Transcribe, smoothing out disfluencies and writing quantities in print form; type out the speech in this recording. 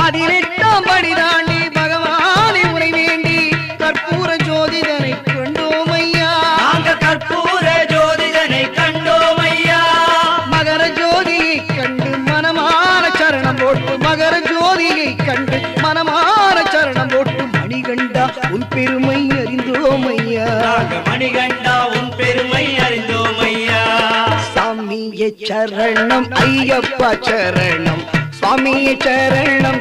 18ஆம் படி தாண்டி பகவானை உரை வேண்டி கற்பூர ஜோதிதனை கண்டோம் ஐயா. நாங்க கற்பூர ஜோதிதனை கண்டோம் ஐயா. மகர ஜோதியை கண்டு மனமான சரணம் போட்டு மகர ஜோதியை கண்டு மனமான சரணம் போட்டு மணிகண்டா உன் பெருமை அறிந்தோம் ஐயா. நாங்க மணிகண்டா உன் பெருமை அறிந்தோம் ஐயா. சாமியே சரணம் ஐயப்பா சரணம் சுவாமியே சரணம்